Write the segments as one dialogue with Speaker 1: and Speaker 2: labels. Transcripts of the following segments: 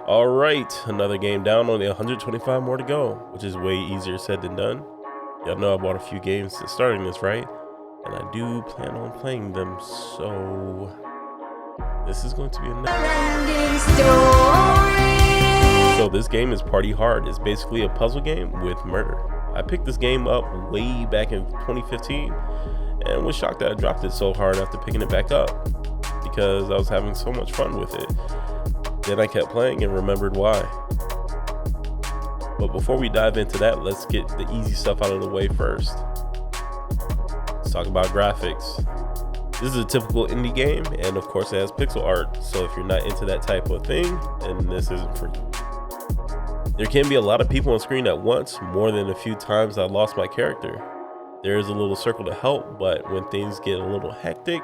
Speaker 1: All right, another game down, only 125 more to go, which is way easier said than done. Y'all know I bought a few games since starting this, right? And I do plan on playing them, so this is going to be a ending story. So this game is Party Hard. It's basically a puzzle game with murder. I picked this game up way back in 2015 and was shocked that I dropped it so hard after picking it back up because I was having so much fun with it. Then I kept playing and remembered why. But before we dive into that, let's get the easy stuff out of the way first. Let's talk about graphics. This is a typical indie game, and of course it has pixel art, so if you're not into that type of thing, then this isn't for you. There can be a lot of people on screen at once. More than a few times I lost my character. There is a little circle to help, but when things get a little hectic,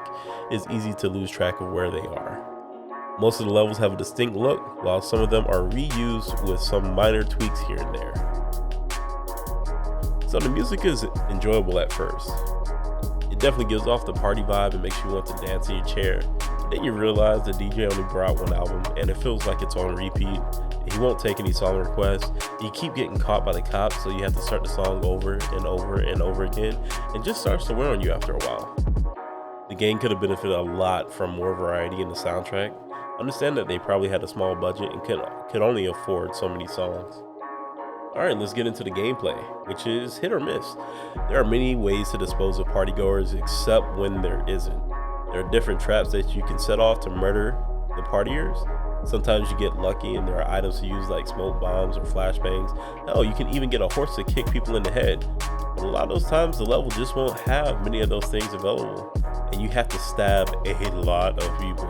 Speaker 1: it's easy to lose track of where they are. Most of the levels have a distinct look, while some of them are reused with some minor tweaks here and there. So the music is enjoyable at first. It definitely gives off the party vibe and makes you want to dance in your chair. And then you realize the DJ only brought one album and it feels like it's on repeat. He won't take any song requests. You keep getting caught by the cops, so you have to start the song over and over and over again, and just starts to wear on you after a while. The game could have benefited a lot from more variety in the soundtrack. Understand that they probably had a small budget and could only afford so many songs. Alright, let's get into the gameplay, which is hit or miss. There are many ways to dispose of partygoers except when there isn't. There are different traps that you can set off to murder the partiers. Sometimes you get lucky and there are items to use like smoke bombs or flashbangs. Hell, you can even get a horse to kick people in the head. But a lot of those times the level just won't have many of those things available. And you have to stab a lot of people,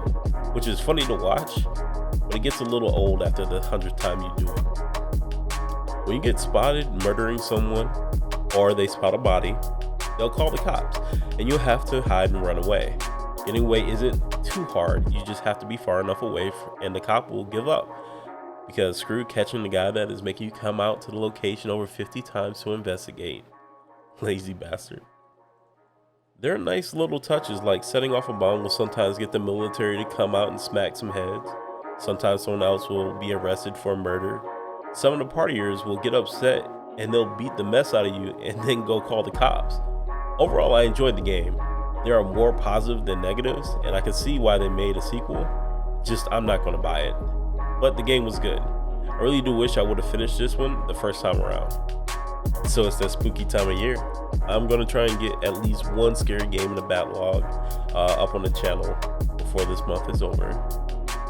Speaker 1: which is funny to watch, but it gets a little old after the 100th time you do it. When you get spotted murdering someone or they spot a body, they'll call the cops and you'll have to hide and run away. Getting away isn't too hard, you just have to be far enough away and the cop will give up. Because screw catching the guy that is making you come out to the location over 50 times to investigate. Lazy bastard. There are nice little touches like setting off a bomb will sometimes get the military to come out and smack some heads. Sometimes someone else will be arrested for murder. Some of the partiers will get upset and they'll beat the mess out of you and then go call the cops. Overall, I enjoyed the game. There are more positive than negatives, and I can see why they made a sequel. Just, I'm not going to buy it. But the game was good. I really do wish I would have finished this one the first time around. So it's that spooky time of year. I'm going to try and get at least one scary game in the backlog up on the channel before this month is over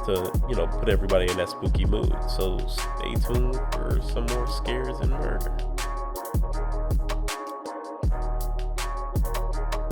Speaker 1: to, put everybody in that spooky mood. So stay tuned for some more scares and murder.